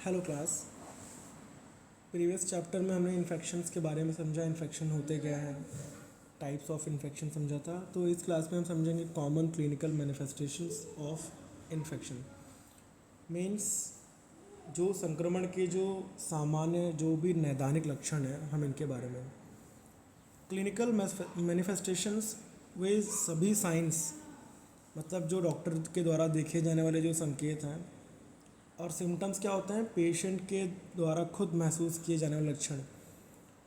Hello class. Previous chapter में हमने infections के बारे में समझा, इन्फेक्शन होते क्या हैं, टाइप्स ऑफ इन्फेक्शन समझा था। तो इस क्लास में हम समझेंगे common clinical manifestations of infection. Means जो संक्रमण के जो सामान्य जो भी नैदानिक लक्षण हैं, हम इनके बारे में। क्लिनिकल मैनिफेस्टेशंस वे सभी साइंस, मतलब जो डॉक्टर के द्वारा देखे जाने वाले जो संकेत हैं, और सिम्टम्स क्या होते हैं, पेशेंट के द्वारा खुद महसूस किए जाने वाले लक्षण।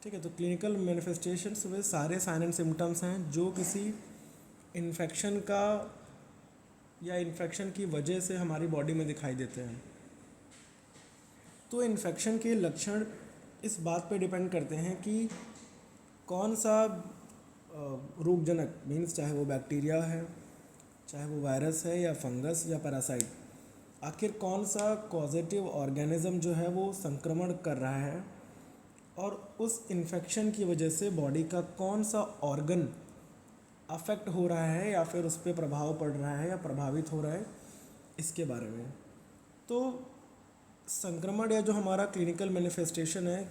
ठीक है, तो क्लिनिकल मैनिफेस्टेशंस वे सारे साइन एंड सिम्टम्स हैं जो किसी इन्फेक्शन का या इन्फेक्शन की वजह से हमारी बॉडी में दिखाई देते हैं। तो इन्फेक्शन के लक्षण इस बात पे डिपेंड करते हैं कि कौन सा रोगजनक, मीन्स चाहे वो बैक्टीरिया है, चाहे वो वायरस है या फंगस या पैरासाइट, आखिर कौन सा कॉजेटिव ऑर्गेनिज्म जो है वो संक्रमण कर रहा है, और उस इन्फेक्शन की वजह से बॉडी का कौन सा ऑर्गन अफेक्ट हो रहा है या फिर उस पर प्रभाव पड़ रहा है या प्रभावित हो रहा है, इसके बारे में। तो संक्रमण या जो हमारा क्लिनिकल मैनिफेस्टेशन है,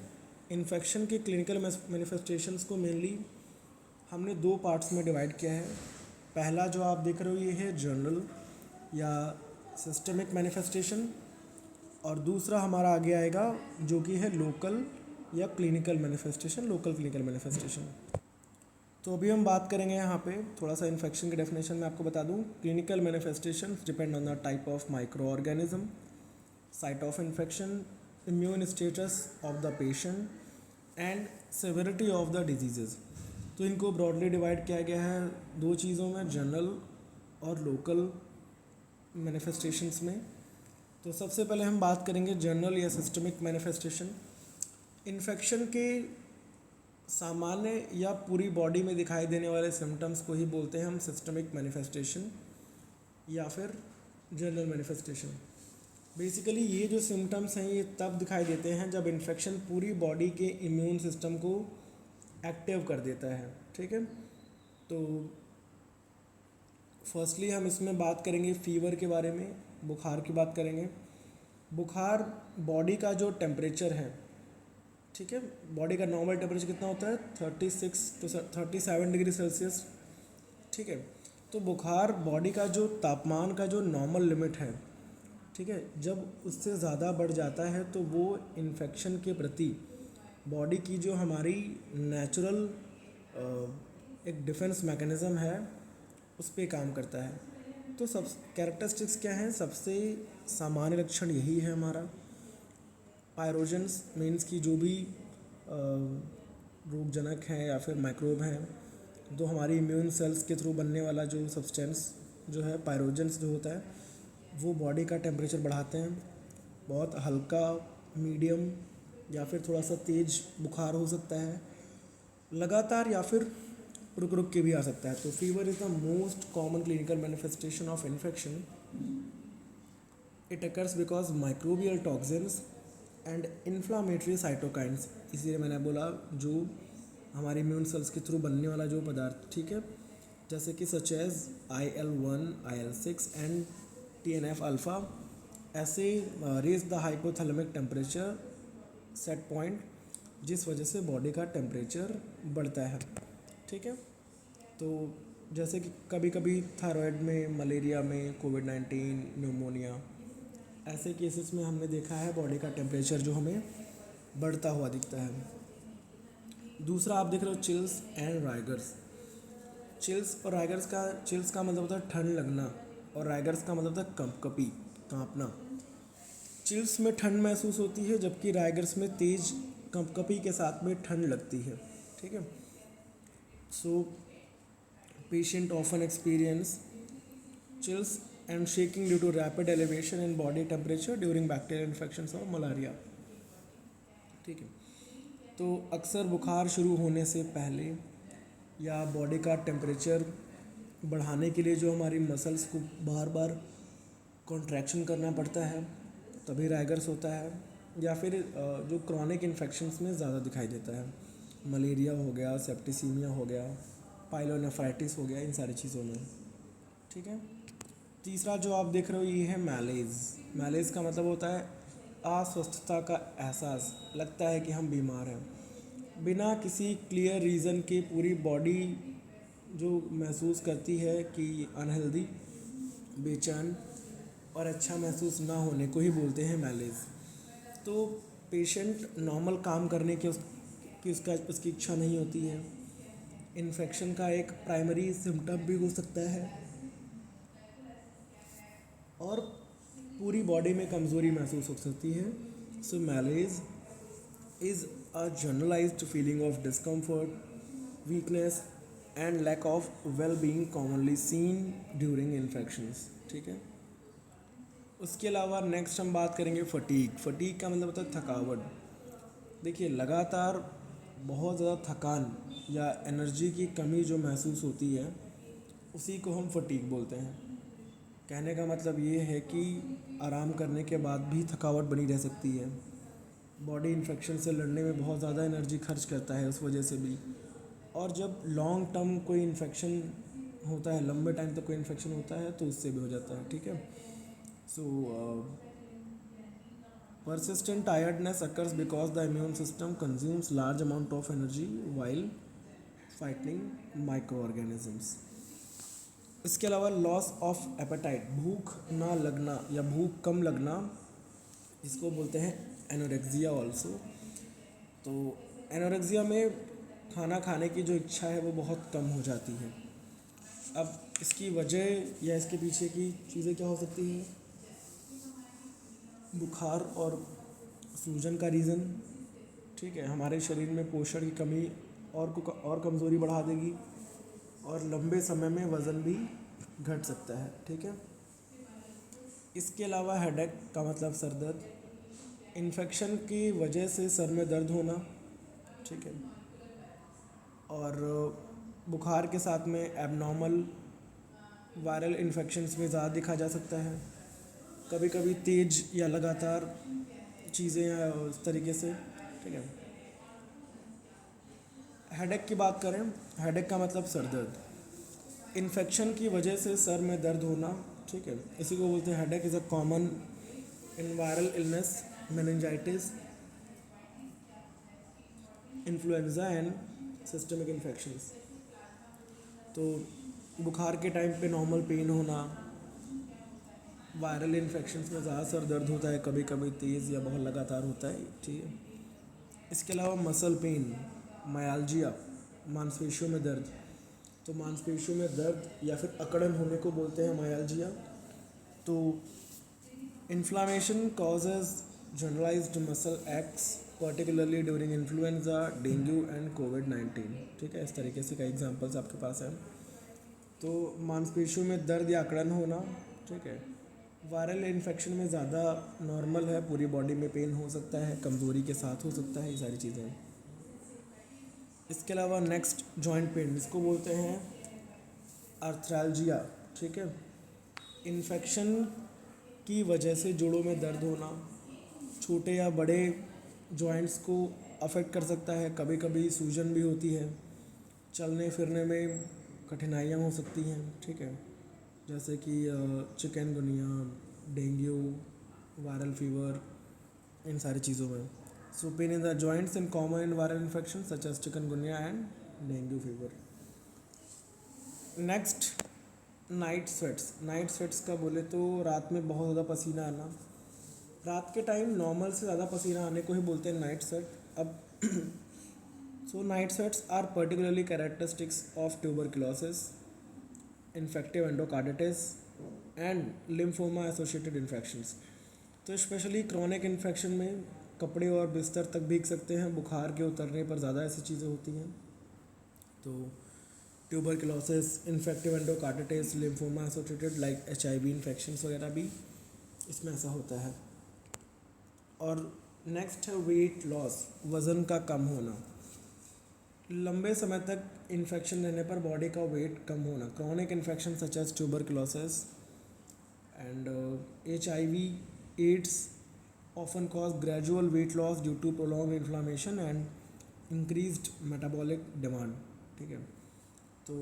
इन्फेक्शन के क्लिनिकल मैनिफेस्टेशंस को मेनली हमने दो पार्ट्स में डिवाइड किया है। पहला जो आप देख रहे हो ये है जनरल या सिस्टमिक मैनिफेस्टेशन, और दूसरा हमारा आगे आएगा जो कि है लोकल या clinical manifestation, local clinical manifestation. तो अभी हम बात करेंगे यहाँ पे थोड़ा सा इन्फेक्शन के डेफिनेशन में आपको बता दूँ। Clinical manifestation depend on the type of micro organism, site of infection, immune status of the patient and severity of the diseases. तो इनको ब्रॉडली डिवाइड किया गया है दो चीज़ों में, जनरल और लोकल मैनिफेस्टेशंस में। तो सबसे पहले हम बात करेंगे जनरल या सिस्टमिक मैनिफेस्टेशन। इन्फेक्शन के सामान्य या पूरी बॉडी में दिखाई देने वाले सिम्टम्स को ही बोलते हैं हम सिस्टमिक मैनिफेस्टेशन या फिर जनरल मैनिफेस्टेशन। बेसिकली ये जो सिम्टम्स हैं ये तब दिखाई देते हैं जब इन्फेक्शन पूरी बॉडी के इम्यून सिस्टम को एक्टिव कर देता है। ठीक है, तो फर्स्टली हम इसमें बात करेंगे फीवर के बारे में, बुखार की बात करेंगे। बुखार बॉडी का जो टेम्परेचर है, ठीक है, बॉडी का नॉर्मल टेम्परेचर कितना होता है 36 to 37 डिग्री सेल्सियस। ठीक है, तो बुखार बॉडी का जो तापमान का जो नॉर्मल लिमिट है, ठीक है, जब उससे ज़्यादा बढ़ जाता है तो वो इन्फेक्शन के प्रति बॉडी की जो हमारी नेचुरल एक डिफेंस मैकेनिज़्म है उस पर काम करता है। तो सब कैरेक्टरिस्टिक्स क्या हैं, सबसे सामान्य लक्षण यही है हमारा। पायरोजेंस मीन्स की जो भी रोगजनक हैं या फिर माइक्रोब हैं, जो हमारी इम्यून सेल्स के थ्रू बनने वाला जो सब्सटेंस जो है पायरोजेंस जो होता है, वो बॉडी का टेम्परेचर बढ़ाते हैं। बहुत हल्का, मीडियम या फिर थोड़ा सा तेज बुखार हो सकता है, लगातार या फिर रुक रुक के भी आ सकता है। तो fever is the most common clinical manifestation of infection. It occurs because microbial toxins and inflammatory cytokines, इसीलिए मैंने बोला जो हमारे इम्यून सेल्स के थ्रू बनने वाला जो पदार्थ, ठीक है, जैसे कि such as IL-1, IL-6 and TNF alpha, ऐसे raise the hypothalamic temperature set point, जिस वजह से बॉडी का टेम्परेचर बढ़ता है। ठीक है, तो जैसे कि कभी कभी थायराइड में, मलेरिया में, कोविड-19, न्यूमोनिया, ऐसे केसेस में हमने देखा है बॉडी का टेम्परेचर जो हमें बढ़ता हुआ दिखता है। दूसरा आप देख रहे हो चिल्स एंड राइगर्स। चिल्स और राइगर्स का, चिल्स का मतलब होता है ठंड लगना, और राइगर्स का मतलब होता है कंपकपी, कांपना। चिल्स में ठंड महसूस होती है जबकि राइगर्स में तेज कंपकपी के साथ में ठंड लगती है। ठीक है, so patient often experience chills and shaking due to rapid elevation in body temperature during bacterial infections or malaria। ठीक है, तो अक्सर बुखार शुरू होने से पहले या बॉडी का टेम्परेचर बढ़ाने के लिए जो हमारी मसल्स को बार बार कॉन्ट्रैक्शन करना पड़ता है, तभी राइगर्स होता है। या फिर जो क्रॉनिक इन्फेक्शंस में ज़्यादा दिखाई देता है, मलेरिया हो गया, सेप्टिसीमिया हो गया, पाइलोनेफ्राइटिस हो गया, इन सारी चीज़ों में। ठीक है, तीसरा जो आप देख रहे हो ये है मैलेज। मैलेज का मतलब होता है अस्वस्थता का एहसास, लगता है कि हम बीमार हैं। बिना किसी क्लियर रीज़न के पूरी बॉडी जो महसूस करती है कि अनहेल्दी, बेचैन और अच्छा महसूस ना होने को ही बोलते हैं मैलेज। तो पेशेंट नॉर्मल काम करने के उसकी इच्छा नहीं होती है। इन्फेक्शन का एक प्राइमरी सिम्टम भी हो सकता है, और पूरी बॉडी में कमज़ोरी महसूस हो सकती है। So malaise is a generalised feeling of discomfort, weakness and lack of well being commonly seen during infections. ठीक है। उसके अलावा नेक्स्ट हम बात करेंगे फटीग। फटीग का मतलब होता है थकावट। देखिए, लगातार बहुत ज़्यादा थकान या एनर्जी की कमी जो महसूस होती है, उसी को हम फटीग बोलते हैं। कहने का मतलब ये है कि आराम करने के बाद भी थकावट बनी रह सकती है। बॉडी इन्फेक्शन से लड़ने में बहुत ज़्यादा एनर्जी खर्च करता है उस वजह से भी। और जब लॉन्ग टर्म कोई इन्फेक्शन होता है, लंबे टाइम तक कोई इन्फेक्शन होता है, तो उससे भी हो जाता है। ठीक है। सो persistent tiredness occurs because the immune system consumes large amount of energy while fighting microorganisms. इसके अलावा लॉस ऑफ एपेटाइट, भूख ना लगना या भूख कम लगना, इसको बोलते हैं एनोरेक्सिया ऑल्सो। तो एनोरेक्सिया में खाना खाने की जो इच्छा है वो बहुत कम हो जाती है। अब इसकी वजह या इसके पीछे की चीज़ें क्या हो सकती हैं? बुखार और सूजन का रीज़न। ठीक है। हमारे शरीर में पोषण की कमी और कमज़ोरी बढ़ा देगी, और लंबे समय में वज़न भी घट सकता है। ठीक है। इसके अलावा हेडेक का मतलब सर दर्द, इन्फेक्शन की वजह से सर में दर्द होना। ठीक है। और बुखार के साथ में एबनॉर्मल वायरल इन्फेक्शंस में ज़्यादा दिखा जा सकता है। कभी कभी तेज या लगातार चीज़ें या उस तरीके से। ठीक है। हेडेक की बात करें, हेडेक का मतलब सर दर्द, इन्फेक्शन की वजह से सर में दर्द होना। ठीक है। इसी को बोलते हैं headache is a common in viral illness, meningitis, influenza and systemic infections. तो बुखार के टाइम पे नॉर्मल पेन होना, वायरल इन्फेक्शंस में ज़्यादा सर दर्द होता है, कभी कभी तेज़ या बहुत लगातार होता है। ठीक है। इसके अलावा मसल पेन, मायालजिया, मांसपेशियों में दर्द। तो मांसपेशियों में दर्द या फिर अकड़न होने को बोलते हैं मायालजिया। तो inflammation causes generalised muscle aches particularly during influenza, dengue and कोविड-19। ठीक है। इस तरीके से कई एग्जांपल्स आपके पास हैं। तो मांसपेशियों में दर्द या अकड़न होना। ठीक है। वायरल इन्फेक्शन में ज़्यादा नॉर्मल है, पूरी बॉडी में पेन हो सकता है, कमज़ोरी के साथ हो सकता है, ये सारी चीज़ें। इसके अलावा नेक्स्ट जॉइंट पेन, इसको बोलते हैं आर्थ्राल्जिया। ठीक है। इन्फेक्शन की वजह से जोड़ों में दर्द होना, छोटे या बड़े जॉइंट्स को अफेक्ट कर सकता है। कभी कभी सूजन भी होती है, चलने फिरने में कठिनाइयाँ हो सकती हैं। ठीक है। जैसे कि चिकनगुनिया, डेंगू, वायरल फीवर, इन सारी चीज़ों में। So pain in the joints in common in viral infection such as chikungunya and dengue fever. Next, night sweats. Night sweats का बोले तो रात में बहुत ज़्यादा पसीना आना। रात के टाइम नॉर्मल से ज़्यादा पसीना आने को ही बोलते हैं नाइट स्वेट। अब so night sweats are particularly characteristics of tuberculosis, infective endocarditis and lymphoma associated infections. तो स्पेशली क्रॉनिक इन्फेक्शन में कपड़े और बिस्तर तक भीग सकते हैं। बुखार के उतरने पर ज़्यादा ऐसी चीज़ें होती हैं। तो tuberculosis, infective endocarditis, lymphoma associated like HIV infections वगैरह भी इसमें ऐसा होता है। और नेक्स्ट है वेट लॉस, वज़न का कम होना। लंबे समय तक इन्फेक्शन रहने पर बॉडी का वेट कम होना। Chronic infection such as tuberculosis and HIV, AIDS often cause gradual weight loss due to prolonged inflammation and increased metabolic demand। ठीक है। तो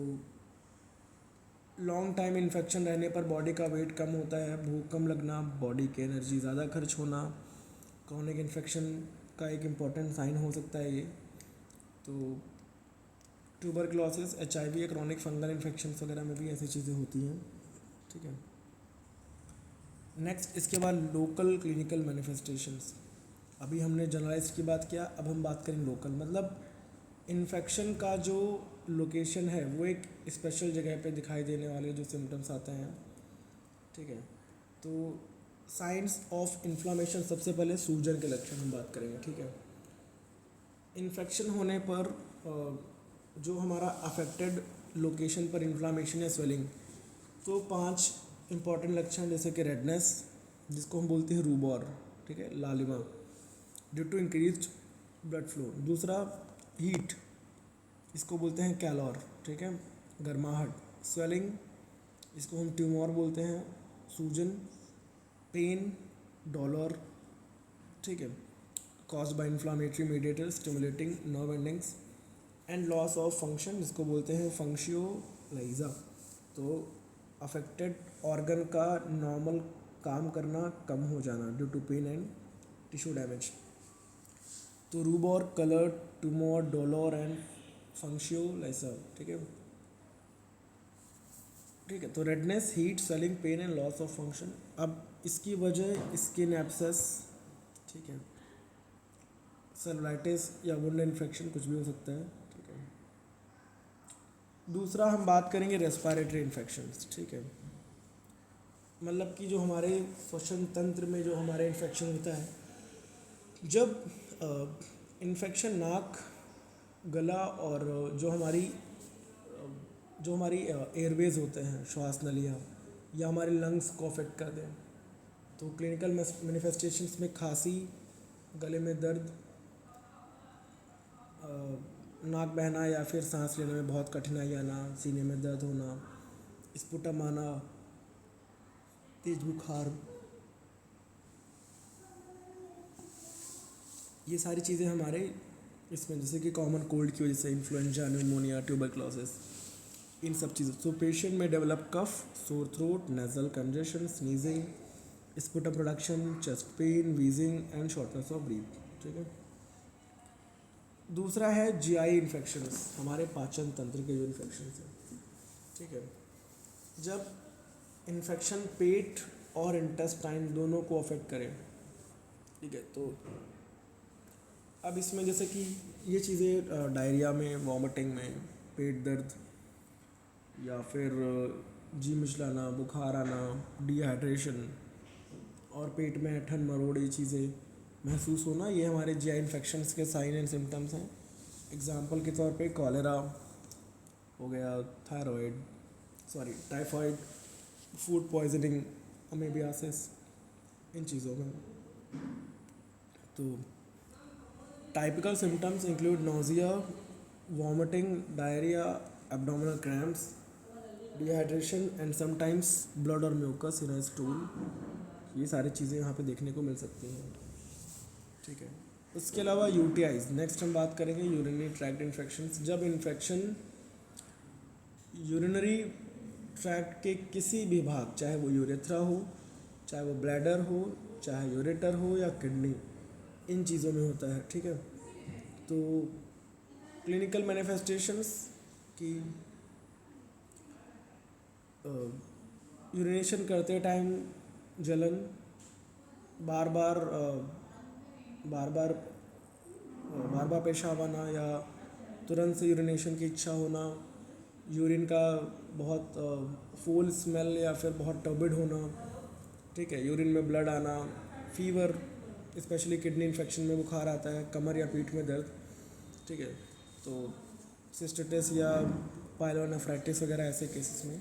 लॉन्ग टाइम इन्फेक्शन रहने पर बॉडी का वेट कम होता है, भूख कम लगना, बॉडी की एनर्जी ज़्यादा खर्च होना, क्रॉनिक इन्फेक्शन का एक इम्पॉर्टेंट साइन हो सकता है ये। तो ट्यूबरक्लोसिस, HIV या क्रॉनिक फंगल इन्फेक्शन वगैरह में भी ऐसी चीज़ें होती हैं, ठीक है। नेक्स्ट इसके बाद लोकल क्लिनिकल मैनिफेस्टेशंस। अभी हमने जनरलाइज्ड की बात किया, अब हम बात करें लोकल, मतलब इन्फेक्शन का जो लोकेशन है वो एक स्पेशल जगह पे दिखाई देने वाले जो सिम्टम्स आते हैं, ठीक है। तो साइंस ऑफ इन्फ्लामेशन, सबसे पहले सूजन के लक्षण हम बात करेंगे, ठीक है। इन्फेक्शन होने पर जो हमारा अफेक्टेड लोकेशन पर इन्फ्लामेशन या स्वेलिंग, तो 5 इंपॉर्टेंट लक्षण, जैसे कि रेडनेस, जिसको हम बोलते हैं रूबॉर, ठीक है, लालिमा, due to increase blood flow. दूसरा हीट, इसको बोलते हैं कैलोर, ठीक है, गर्माहट। स्वेलिंग, इसको हम ट्यूमर बोलते हैं। सूजन, पेन, डॉलर, ठीक है, caused by inflammatory mediator stimulating nerve endings. And loss of function, जिसको बोलते हैं फंक्शियोलाइजा, तो अफेक्टेड ऑर्गन का नॉर्मल काम करना कम हो जाना due to pain and tissue damage. तो rubor, calor, tumor, dolor and functio laesa, ठीक है, ठीक है। तो redness, heat, swelling, pain and loss of function. अब इसकी वजह स्किन एब्सेस, ठीक है, सेलुलाइटिस या वुंड इन्फेक्शन, कुछ भी हो सकता है, ठीक है। दूसरा हम बात करेंगे रेस्पिरेटरी इन्फेक्शंस, ठीक है, मतलब कि जो हमारे श्वसन तंत्र में जो हमारे इन्फेक्शन होता है, जब इन्फेक्शन नाक, गला और जो हमारी एयरवेज होते हैं, श्वास नलियाँ, या हमारे लंग्स को अफेक्ट कर दें, तो क्लिनिकल मैनिफेस्टेशंस में खांसी, गले में दर्द, नाक बहना या फिर सांस लेने में बहुत कठिनाई आना, सीने में दर्द होना, स्पुटम आना, तेज बुखार, ये सारी चीज़ें हमारे इसमें, जैसे कि कॉमन कोल्ड की वजह से, इन्फ्लुएंजा, न्यूमोनिया, ट्यूबरक्लोसिस, इन सब चीज़ों। तो पेशेंट में develop cough, sore throat, nasal congestion, sneezing, sputum production, chest pain, wheezing and shortness of breath, ठीक है। दूसरा है GI इन्फेक्शंस, हमारे पाचन तंत्र के जो इन्फेक्शंस हैं, ठीक है। जब इन्फेक्शन पेट और इंटेस्टाइन दोनों को अफेक्ट करे, ठीक है, तो अब इसमें जैसे कि ये चीज़ें डायरिया में, वॉमिटिंग में, पेट दर्द, या फिर जी मिचलाना, बुखार आना, डिहाइड्रेशन और पेट में ऐंठन, मरोड़, ये चीज़ें महसूस होना, ये हमारे GI इन्फेक्शंस के साइन एंड सिम्टम्स हैं। एग्जाम्पल के तौर पे कॉलेरा हो गया, टाइफाइड, फूड पॉइजनिंग, अमेबियासिस, इन चीज़ों में। तो typical symptoms include nausea, vomiting, diarrhoea, abdominal cramps, dehydration and sometimes blood और म्यूकस इन अ स्टूल। ये सारी चीज़ें यहाँ पे देखने को मिल सकती हैं, ठीक है। उसके अलावा UTIs, नेक्स्ट हम बात करेंगे यूरिनरी ट्रैक्ट इन्फेक्शंस। जब इन्फेक्शन यूरिनरी ट्रैक्ट के किसी भी भाग, चाहे वो यूरेथ्रा हो, चाहे वो ब्लैडर हो, चाहे यूरेटर हो या किडनी, इन चीज़ों में होता है, ठीक है। तो क्लिनिकल मैनिफेस्टेशंस की यूरिनेशन करते टाइम जलन, बार बार बार बार बार बार पेशाब आना या तुरंत से यूरिनेशन की इच्छा होना, यूरिन का बहुत फूल स्मेल या फिर बहुत टर्बिड होना, ठीक है, यूरिन में ब्लड आना, फीवर, स्पेशली किडनी इन्फेक्शन में बुखार आता है, कमर या पीठ में दर्द, ठीक है। तो सिस्टिटिस या पायलोनेफ्राइटिस वगैरह ऐसे केसेस में,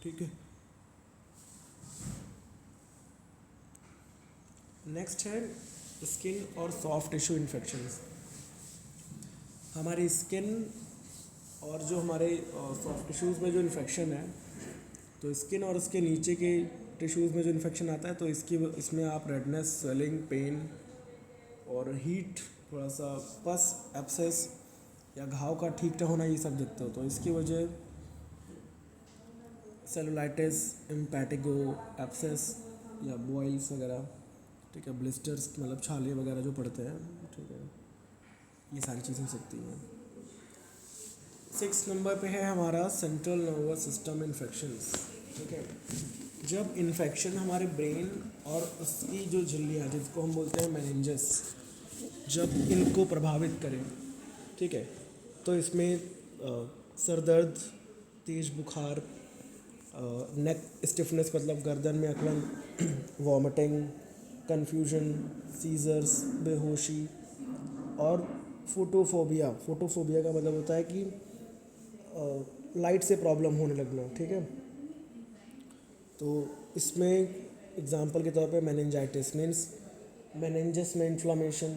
ठीक है। नेक्स्ट है स्किन और सॉफ्ट टिश्यू इन्फेक्शंस। हमारी स्किन और जो हमारे सॉफ्ट टिश्यूज़ में जो इन्फेक्शन है, तो स्किन और उसके नीचे के टिश्यूज़ में जो इन्फेक्शन आता है, तो इसमें आप रेडनेस, स्वेलिंग, पेन और हीट, थोड़ा सा पस, एब्सेस या घाव का ठीक ना होना, ये सब दिखते हो। तो इसकी वजह सेलुलाइटिस, इम्पैटिगो, एब्सेस या बॉइल्स वगैरह, ठीक है, ब्लिस्टर्स मतलब छाले वगैरह जो पड़ते हैं, ठीक है, ये सारी चीज़ें हो सकती हैं। 6 नंबर पे है हमारा सेंट्रल नर्वस सिस्टम इन्फेक्शंस। ठीक है, जब इन्फेक्शन हमारे ब्रेन और उसकी जो झिल्लियाँ जिसको हम बोलते हैं मेनिंजस, जब इनको प्रभावित करें, ठीक है, तो इसमें सर दर्द, तेज बुखार, नेक स्टिफनेस मतलब गर्दन में अकड़न, वॉमिटिंग, कन्फ्यूजन, सीजर्स, बेहोशी और फोटोफोबिया। फोटोफोबिया का मतलब होता है कि लाइट से प्रॉब्लम होने लगना। ठीक है, तो इसमें एग्जांपल के तौर पे मेनिंजाइटिस मीन्स मेनिंजस में इन्फ्लामेशन,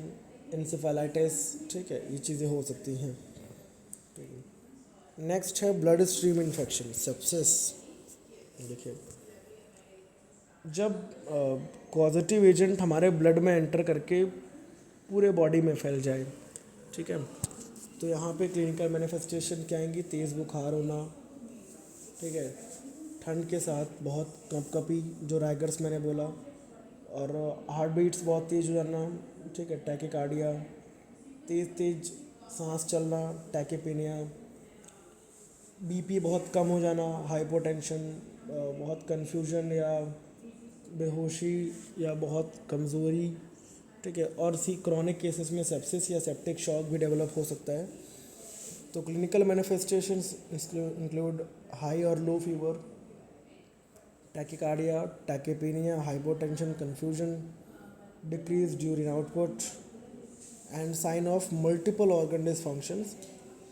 इंसेफेलाइटिस, ठीक है, ये चीज़ें हो सकती हैं। ठीक है, नेक्स्ट है ब्लड स्ट्रीम इन्फेक्शन, सेप्सिस। देखिए, जब पॉजिटिव एजेंट हमारे ब्लड में एंटर करके पूरे बॉडी में फैल जाए, ठीक है, तो यहाँ पे क्लिनिकल मैनिफेस्टेशन क्या आएंगी? तेज़ बुखार होना, ठीक है, ठंड के साथ बहुत कँपकपी, जो रैगर्स मैंने बोला, और हार्ट बीट्स बहुत तेज़ हो जाना, ठीक है, टैकिकार्डिया, तेज़ तेज़ सांस चलना, टैकिपीनिया, बीपी बहुत कम हो जाना, हाइपोटेंशन, बहुत कन्फ्यूजन या बेहोशी या बहुत कमज़ोरी, ठीक है, और सी क्रॉनिक केसेस में सेप्सिस या सेप्टिक शॉक भी डेवलप हो सकता है। तो क्लिनिकल मैनिफेस्टेशंस इंक्लूड हाई और low fever, tachycardia, tachypnoea, hypotension, confusion, decrease urine output and sign of multiple organ dysfunctions.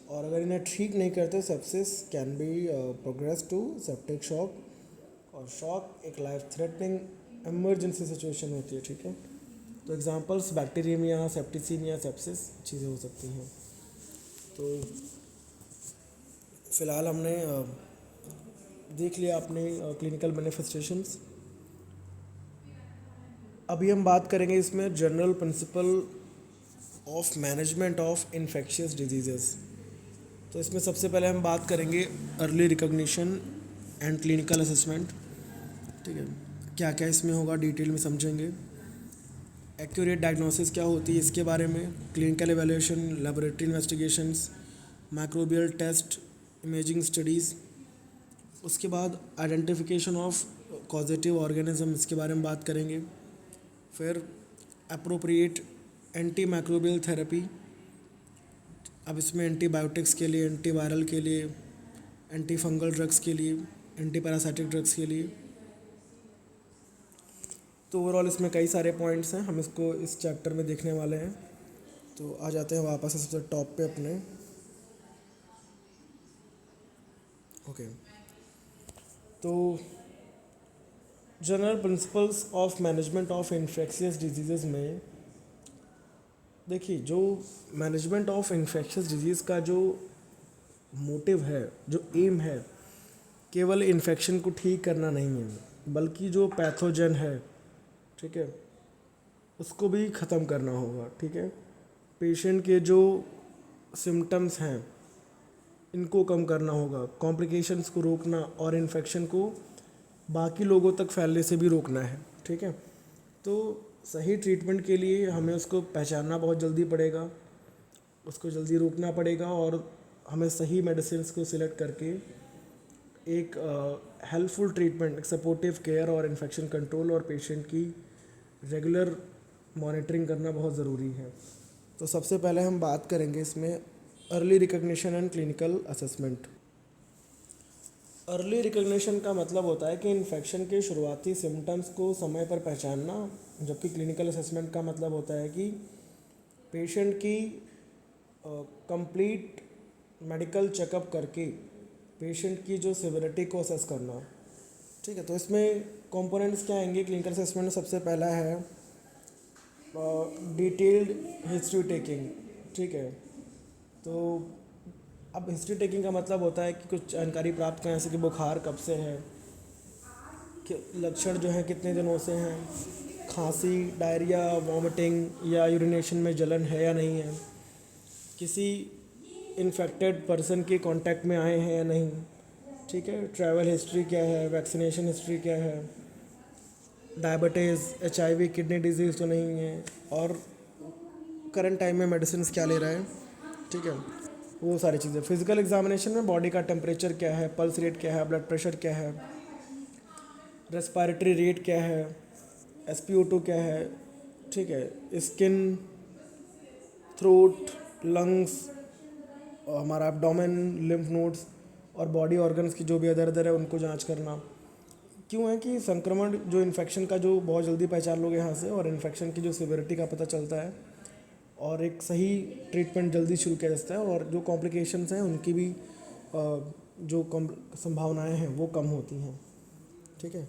और अगर इन्हें ठीक नहीं करते, sepsis can be progress to septic shock, और शॉक एक लाइफ थ्रेटनिंग इमरजेंसी सिचुएशन होती है। ठीक है, तो एग्जांपल्स बैक्टीरियमिया, सेप्टिसीमिया, सेप्सिस चीज़ें हो सकती हैं। तो फ़िलहाल हमने देख लिया अपने क्लिनिकल मैनिफेस्टेशंस। अभी हम बात करेंगे इसमें general principle of management of infectious diseases. तो इसमें सबसे पहले हम बात करेंगे early recognition and clinical assessment. ठीक है, क्या क्या इसमें होगा डिटेल में समझेंगे। एक्यूरेट डायग्नोसिस क्या होती है इसके बारे में, clinical evaluation, laboratory investigations, microbial test, imaging studies. उसके बाद आइडेंटिफिकेशन ऑफ कॉजेटिव ऑर्गेनिज्म, इसके बारे में बात करेंगे। फिर अप्रोप्रिएट एंटी माइक्रोबियल थेरेपी, अब इसमें एंटीबायोटिक्स के लिए, एंटीवायरल के लिए, एंटी फंगल ड्रग्स के लिए, एंटी पैरासाइटिक ड्रग्स के लिए। तो ओवरऑल इसमें कई सारे पॉइंट्स हैं, हम इसको इस चैप्टर में देखने वाले हैं। तो आ जाते हैं वापस सबसे टॉप पे अपने। ओके, तो general principles of management of infectious disease में देखिए, जो मैनेजमेंट ऑफ इन्फेक्शियस डिजीज़ का जो मोटिव है, जो एम है, केवल इन्फेक्शन को ठीक करना नहीं है, बल्कि जो पैथोजन है, ठीक है, उसको भी ख़त्म करना होगा। ठीक है, पेशेंट के जो सिम्टम्स हैं इनको कम करना होगा, कॉम्प्लिकेशंस को रोकना और इन्फेक्शन को बाकी लोगों तक फैलने से भी रोकना है। ठीक है, तो सही ट्रीटमेंट के लिए हमें उसको पहचानना बहुत जल्दी पड़ेगा, उसको जल्दी रोकना पड़ेगा, और हमें सही मेडिसिन को सिलेक्ट करके एक हेल्पफुल ट्रीटमेंट, एक सपोर्टिव केयर और इन्फेक्शन कंट्रोल और पेशेंट की रेगुलर मॉनिटरिंग करना बहुत ज़रूरी है। तो सबसे पहले हम बात करेंगे इसमें early recognition and clinical assessment. Early recognition का मतलब होता है कि इन्फेक्शन के शुरुआती सिम्टम्स को समय पर पहचानना, जबकि क्लिनिकल असेसमेंट का मतलब होता है कि पेशेंट की कंप्लीट मेडिकल चेकअप करके पेशेंट की जो सिविरिटी को असेस करना। ठीक है, तो इसमें कंपोनेंट्स क्या आएंगे क्लिनिकल असेसमेंट में? सबसे पहला है डिटेल्ड हिस्ट्री टेकिंग। ठीक है, तो अब हिस्ट्री टेकिंग का मतलब होता है कि कुछ जानकारी प्राप्त करें, जैसे कि बुखार कब से है, कि लक्षण जो हैं कितने दिनों से हैं, खांसी, डायरिया, वॉमिटिंग या यूरिनेशन में जलन है या नहीं है, किसी इन्फेक्टेड पर्सन के कांटेक्ट में आए हैं या नहीं, ठीक है, ट्रैवल हिस्ट्री क्या है, वैक्सीनेशन हिस्ट्री क्या है, डायबिटीज़, HIV, किडनी डिजीज़ तो नहीं है, और करंट टाइम में मेडिसिन क्या ले रहा है, ठीक है, वो सारी चीज़ें। फिजिकल एग्जामिनेशन में बॉडी का टेम्परेचर क्या है, पल्स रेट क्या है, ब्लड प्रेशर क्या है, रेस्पिरेटरी रेट क्या है, SpO2 क्या है, ठीक है, स्किन, थ्रोट, लंग्स, हमारा एब्डोमेन, लिम्फ नोड्स और बॉडी ऑर्गन्स की जो भी अदर है उनको जांच करना। क्यों है कि संक्रमण जो इन्फेक्शन का जो बहुत जल्दी पहचान लोगे यहाँ से, और इन्फेक्शन की जो सिविरिटी का पता चलता है, और एक सही ट्रीटमेंट जल्दी शुरू किया जाता है, और जो कॉम्प्लिकेशंस हैं उनकी भी जो संभावनाएं हैं वो कम होती हैं, ठीक है।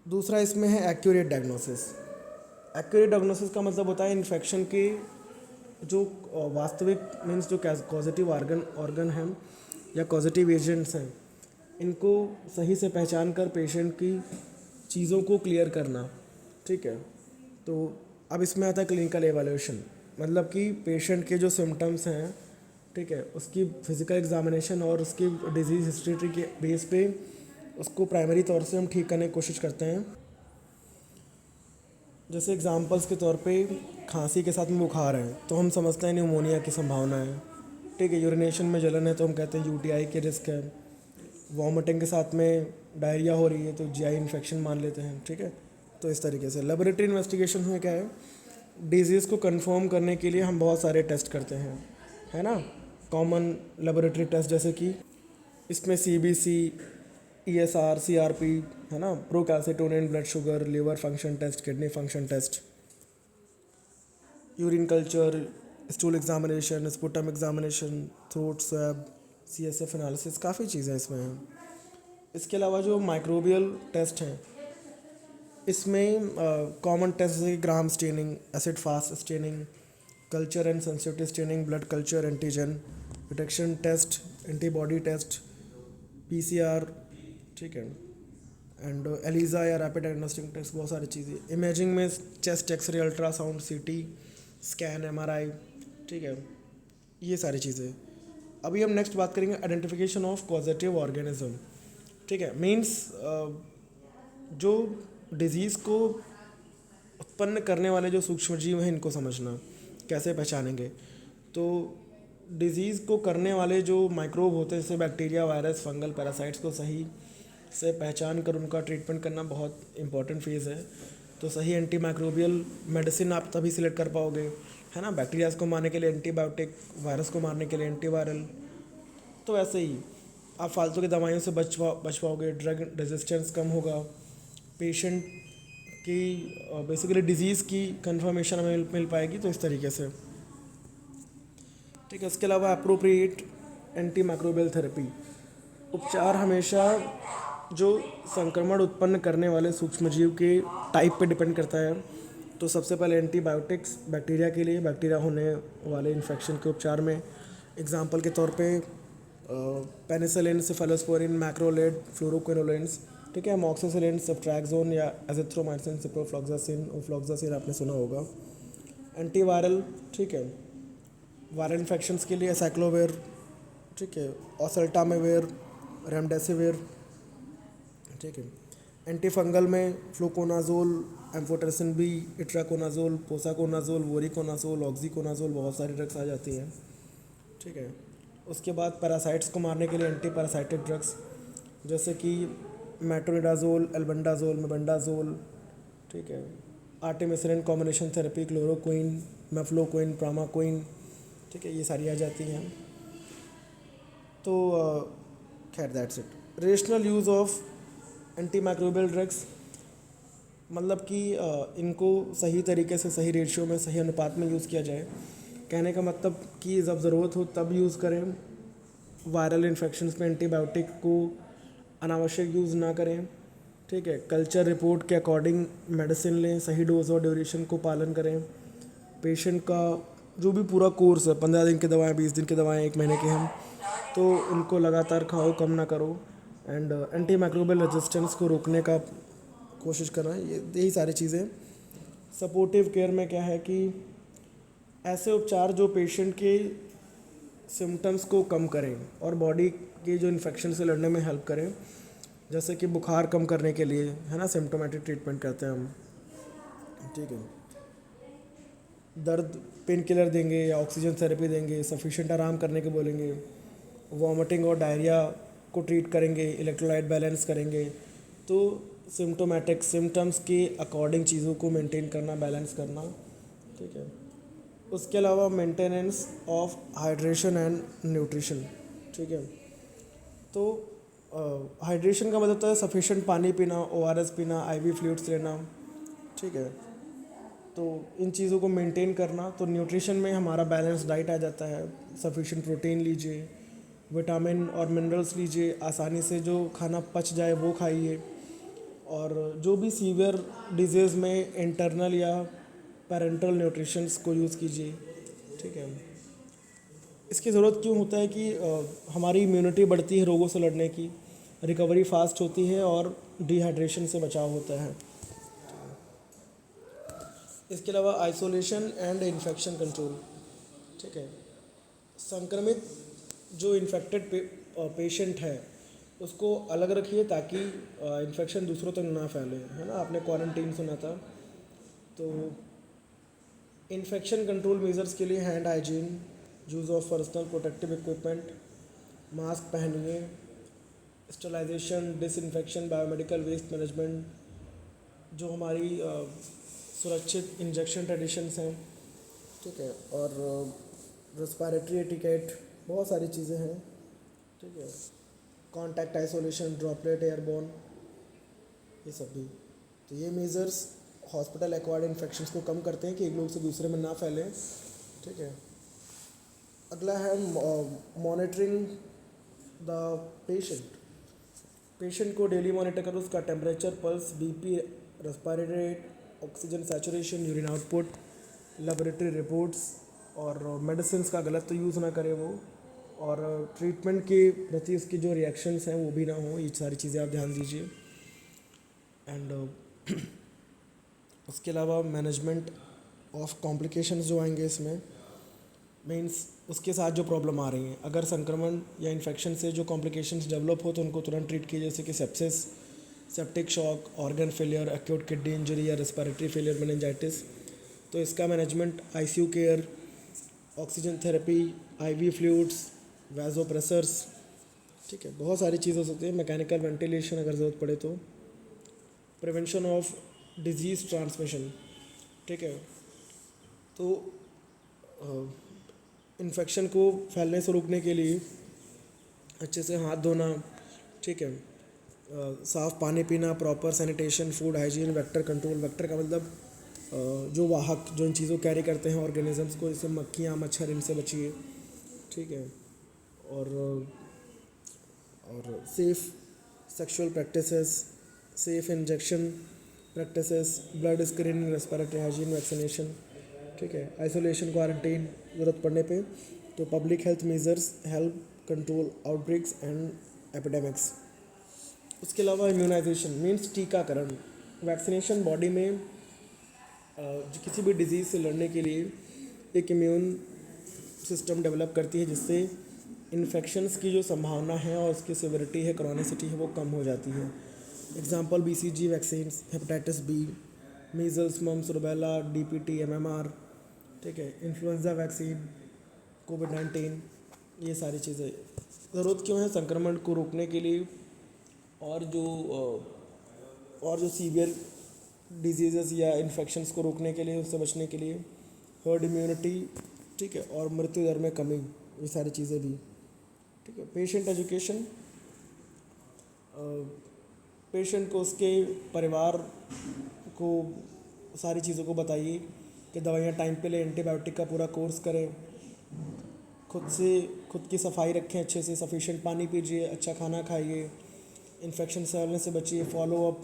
दूसरा इसमें है एक्यूरेट डायग्नोसिस। एक्यूरेट डायग्नोसिस का मतलब होता है इन्फेक्शन के जो वास्तविक मीन्स जो कॉजेटिव ऑर्गन हैं या कॉजेटिव एजेंट्स हैं, इनको सही से पहचान कर पेशेंट की चीज़ों को क्लियर करना, ठीक है। तो अब इसमें आता है क्लिनिकल एवेल्यूशन, मतलब कि पेशेंट के जो सिम्टम्स हैं, ठीक है, उसकी फिजिकल एग्जामिनेशन और उसकी डिजीज़ हिस्ट्री के बेस पे उसको प्राइमरी तौर से हम ठीक करने की कोशिश करते हैं। जैसे एग्जांपल्स के तौर पे खांसी के साथ में बुखार है तो हम समझते हैं न्यूमोनिया की संभावना है, ठीक है। यूरिनेशन में जलन है तो हम कहते हैं UTI के रिस्क है। वॉमिटिंग के साथ में डायरिया हो रही है तो GI इन्फेक्शन मान लेते हैं, ठीक है। तो इस तरीके से लेबोरेटरी इन्वेस्टिगेशन में क्या है, डिजीज़ को कंफर्म करने के लिए हम बहुत सारे टेस्ट करते हैं, है ना, कॉमन लेबोरेटरी टेस्ट, जैसे कि इसमें CBC, ESR, CRP, है ना, procalcitonin, blood sugar, liver function test, kidney function test, urine culture, stool examination, sputum examination, throat swab, CSF analysis, काफ़ी चीज़ें इसमें हैं। इसके अलावा जो माइक्रोबियल टेस्ट हैं, इसमें कॉमन टेस्ट जैसे gram staining, acid fast staining, culture and sensitivity staining, blood culture, antigen detection test, antibody test, PCR, ठीक है, एंड एलिजा या रैपिड डायग्नोस्टिक टेस्ट, बहुत सारी चीज़ें। इमेजिंग में chest X ray, ultrasound, CT scan, MRI, ठीक है, ये सारी चीज़ें। अभी हम नेक्स्ट बात करेंगे आइडेंटिफिकेशन ऑफ पॉजिटिव ऑर्गेनिज्म, ठीक है, मीन्स जो डिजीज़ को उत्पन्न करने वाले जो सूक्ष्मजीव हैं इनको समझना, कैसे पहचानेंगे। तो डिज़ीज़ को करने वाले जो माइक्रोब होते हैं जैसे बैक्टीरिया, वायरस, फंगल, पैरासाइट्स को सही से पहचान कर उनका ट्रीटमेंट करना बहुत इंपॉर्टेंट फेज़ है। तो सही एंटी माइक्रोबियल मेडिसिन आप तभी सिलेक्ट कर पाओगे, है ना, बैक्टीरियाज को मारने के लिए एंटीबायोटिक, वायरस को मारने के लिए एंटीवायरल। तो ऐसे ही आप फालतू की दवाइयों से बच पाओगे, ड्रग रेजिस्टेंस कम होगा, पेशेंट की बेसिकली डिजीज़ की कंफर्मेशन हमें मिल पाएगी। तो इस तरीके से, ठीक है। इसके अलावा अप्रोप्रिएट एंटी माइक्रोबियल थेरेपी, उपचार हमेशा जो संक्रमण उत्पन्न करने वाले सूक्ष्मजीव के टाइप पे डिपेंड करता है। तो सबसे पहले एंटीबायोटिक्स बैक्टीरिया के लिए, बैक्टीरिया होने वाले इन्फेक्शन के उपचार में एग्जांपल के तौर पे पेनिसिलिन, सेफेलोस्पोरिन, मैक्रोलेड, फ्लोरोक्विनोलेंस, ठीक है, अमोक्सिसिलिन, सेफ्ट्रैक्सोन या एजिथ्रोमाइसिन, सिप्रोफ्लॉक्सासिन, ओफ्लॉक्सासिन आपने सुना होगा। एंटीवायरल, ठीक है, वायरल इन्फेक्शंस के लिए साइक्लोवेर, ठीक है, ओसेल्टामेविर, रेमडेसिविर, ठीक है। एंटी फंगल में fluconazole, amphotericin B, itraconazole, posaconazole, voriconazole, oxiconazole, बहुत सारी ड्रग्स आ जाती हैं, ठीक है। उसके बाद पैरासाइट्स को मारने के लिए एंटी पैरासाइटिक ड्रग्स जैसे कि मेट्रोनिडाजोल, एल्बेंडाजोल, मेबेंडाजोल, ठीक है, आर्टेमिसिलिन कॉम्बिनेशन थेरेपी, क्लोरोक्विन, मेफ्लोक्विन, प्रामाक्विन, ठीक है, ये सारी आ जाती हैं। तो खैर that's it. Rational use of anti microbial drugs, मतलब कि इनको सही तरीके से, सही रेशियो में, सही अनुपात में यूज़ किया जाए। कहने का मतलब कि जब ज़रूरत हो तब यूज़ करें। वायरल इन्फेक्शंस में एंटीबायोटिक को अनावश्यक यूज़ ना करें, ठीक है। कल्चर रिपोर्ट के अकॉर्डिंग मेडिसिन लें, सही डोज और ड्यूरेशन को पालन करें। पेशेंट का जो भी पूरा कोर्स है, 15 दिन की दवाएं, 20 दिन की दवाएं, 1 महीने की हम, तो उनको लगातार खाओ, कम ना करो। एंड एंटी माइक्रोबियल रेजिस्टेंस को रोकने का कोशिश करना, यही सारी चीज़ें। सपोर्टिव केयर में क्या है कि ऐसे उपचार जो पेशेंट के सिम्टम्स को कम करें और बॉडी के जो इन्फेक्शन से लड़ने में हेल्प करें। जैसे कि बुखार कम करने के लिए, है ना, सिम्टोमेटिक ट्रीटमेंट करते हैं हम, ठीक है। दर्द पेन किलर देंगे या ऑक्सीजन थेरेपी देंगे, सफिशिएंट आराम करने के बोलेंगे, वॉमिटिंग और डायरिया को ट्रीट करेंगे, इलेक्ट्रोलाइट बैलेंस करेंगे। तो सिम्टोमेटिक सिम्टम्स के अकॉर्डिंग चीज़ों को मेंटेन करना, बैलेंस करना, ठीक है। उसके अलावा maintenance of hydration and nutrition, ठीक है। तो हाइड्रेशन का मतलब होता है सफिशिएंट पानी पीना, ओआरएस पीना, आईवी फ्लूइड्स लेना, ठीक है। तो इन चीज़ों को मेंटेन करना। तो न्यूट्रिशन में हमारा बैलेंस डाइट आ जाता है, सफिशिएंट प्रोटीन लीजिए, विटामिन और मिनरल्स लीजिए, आसानी से जो खाना पच जाए वो खाइए, और जो भी सीवियर डिजीज़ में इंटरनल या पेरेंटल न्यूट्रिशंस को यूज़ कीजिए, ठीक है। इसकी ज़रूरत क्यों होता है कि हमारी इम्यूनिटी बढ़ती है रोगों से लड़ने की, रिकवरी फास्ट होती है और डिहाइड्रेशन से बचाव होता है। इसके अलावा आइसोलेशन एंड इन्फेक्शन कंट्रोल, ठीक है। संक्रमित जो इन्फेक्टेड पेशेंट है उसको अलग रखिए ताकि इन्फेक्शन दूसरों तक ना फैले, है ना। आपने क्वारंटीन सुना था। तो इन्फेक्शन कंट्रोल मेजर्स के लिए hand hygiene, use of personal protective equipment, mask पहनिए, sterilisation, disinfection, biomedical waste management, जो हमारी सुरक्षित इंजेक्शन ट्रेडिशंस हैं, ठीक है। और रेस्पिरेटरी एटिकेट, बहुत सारी चीज़ें हैं, ठीक है। कॉन्टैक्ट आइसोलेशन, ड्रॉपलेट एयरबोर्न, ये सब भी। तो ये मेजर्स हॉस्पिटल एक्वायर्ड इन्फेक्शंस को कम करते हैं कि एक लोग से दूसरे में ना फैलें, ठीक है। अगला है मॉनिटरिंग द पेशेंट को डेली मॉनिटर करो, उसका temperature, pulse, BP, respiratory rate, oxygen saturation, urine output, laboratory reports, और मेडिसिन का गलत तो यूज़ ना करे वो, और ट्रीटमेंट के प्रति उसकी जो रिएक्शंस हैं वो भी ना हो। ये सारी चीज़ें आप ध्यान दीजिए। एंड उसके अलावा मैनेजमेंट ऑफ कॉम्प्लिकेशंस जो आएंगे इसमें, मीन्स उसके साथ जो प्रॉब्लम आ रही हैं, अगर संक्रमण या इन्फेक्शन से जो कॉम्प्लिकेशंस डेवलप हो तो उनको तुरंत ट्रीट कीजिए, जैसे कि sepsis, septic shock, organ failure, acute kidney injury या रेस्पिरेटरी फेलियर, मेनिंजाइटिस। तो इसका management ICU care, oxygen therapy, IV fluids, vasopressors, ठीक है। बहुत सारी चीज़ हो सकती है, मैकेनिकल वेंटिलेशन अगर ज़रूरत पड़े तो, प्रिवेंशन ऑफ डिजीज़ ट्रांसमिशन, ठीक है। तो इन्फेक्शन को फैलने से रोकने के लिए अच्छे से हाथ धोना, ठीक है, साफ़ पानी पीना, proper sanitation, food hygiene, vector control. Vector का मतलब जो वाहक जो इन चीज़ों कैरी करते हैं ऑर्गेनिजम्स को, जैसे मक्खियाँ, मच्छर, इनसे बचिए, ठीक है। और safe sexual practices, safe injection practices, blood screening, respiratory hygiene, vaccination, ठीक है। आइसोलेशन, क्वारंटीन ज़रूरत पड़ने पे, तो public health measures help control outbreaks and epidemics. उसके अलावा इम्यूनाइजेशन मीन्स टीकाकरण, वैक्सीनेशन बॉडी में किसी भी डिजीज़ से लड़ने के लिए एक इम्यून सिस्टम डेवलप करती है, जिससे इन्फेक्शंस की जो संभावना है और उसकी सिविरिटी है, क्रॉनिसिटी है, वो कम हो जाती है। Example BCG vaccine, hepatitis B, measles, mumps, rubella, DPT, MMR, ठीक है, इन्फ्लुएंजा वैक्सीन, कोविड-19, ये सारी चीज़ें। ज़रूरत क्यों है? संक्रमण को रोकने के लिए, और जो सीवियर डिजीज़ या इन्फेक्शंस को रोकने के लिए, उससे बचने के लिए, हर्ड इम्यूनिटी, ठीक है, और मृत्यु दर में कमी, ये सारी चीज़ें भी, ठीक है। पेशेंट एजुकेशन, पेशेंट को उसके परिवार को सारी चीज़ों को बताइए कि दवाइयाँ टाइम पे लें, एंटीबायोटिक का पूरा कोर्स करें, खुद की सफाई रखें अच्छे से, सफिशिएंट पानी पीजिए, अच्छा खाना खाइए, इन्फेक्शन फैलने से बचिए, फॉलो अप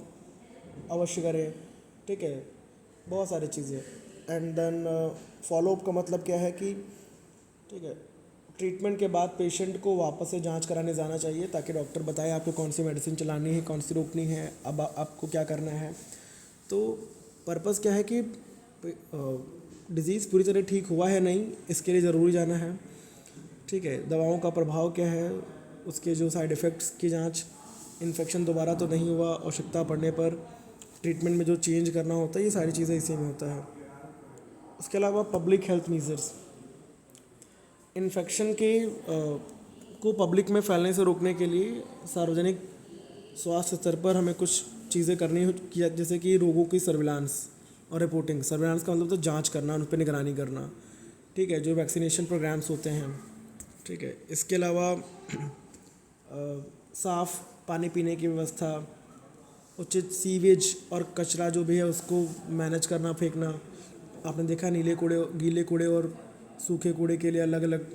अवश्य करें, ठीक है। बहुत सारी चीज़ें। एंड देन फॉलो अप का मतलब क्या है कि, ठीक है, ट्रीटमेंट के बाद पेशेंट को वापस से जांच कराने जाना चाहिए ताकि डॉक्टर बताए आपको कौन सी मेडिसिन चलानी है, कौन सी रोकनी है, अब आपको क्या करना है। तो पर्पज़ क्या है कि डिज़ीज़ पूरी तरह ठीक हुआ है नहीं, इसके लिए ज़रूरी जाना है, ठीक है। दवाओं का प्रभाव क्या है, उसके जो साइड इफ़ेक्ट्स की जांच, इन्फेक्शन दोबारा तो नहीं हुआ, आवश्यकता पड़ने पर ट्रीटमेंट में जो चेंज करना होता है, ये सारी चीज़ें इसी में होता है। उसके अलावा पब्लिक हेल्थ मेजर्स, इन्फेक्शन के को पब्लिक में फैलने से रोकने के लिए सार्वजनिक स्वास्थ्य स्तर पर हमें कुछ चीज़ें करनी किया, जैसे कि रोगों की सर्विलांस और रिपोर्टिंग। सर्विलांस का मतलब तो जांच करना, उन पर निगरानी करना, ठीक है, जो वैक्सीनेशन प्रोग्राम्स होते हैं, ठीक है। इसके अलावा साफ़ पानी पीने की व्यवस्था, उचित सीवेज और कचरा जो भी है उसको मैनेज करना, फेंकना। आपने देखा नीले कूड़े, गीले कूड़े और सूखे कूड़े के लिए अलग अलग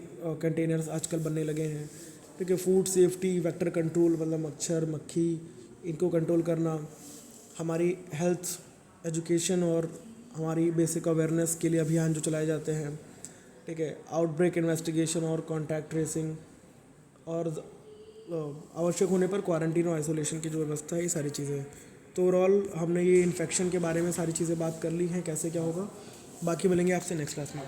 कंटेनर्स आजकल बनने लगे हैं, ठीक है। फूड सेफ्टी, वेक्टर कंट्रोल, मतलब मच्छर मक्खी इनको कंट्रोल करना। हमारी हेल्थ एजुकेशन और हमारी बेसिक अवेयरनेस के लिए अभियान जो चलाए जाते हैं, ठीक है। आउटब्रेक इन्वेस्टिगेशन और कॉन्टैक्ट ट्रेसिंग, और आवश्यक होने पर क्वारंटीन और आइसोलेशन की जो व्यवस्था है, ये सारी चीज़ें। तो ओवरऑल हमने ये इन्फेक्शन के बारे में सारी चीज़ें बात कर ली हैं, कैसे क्या होगा। बाकी मिलेंगे आपसे नेक्स्ट क्लास में।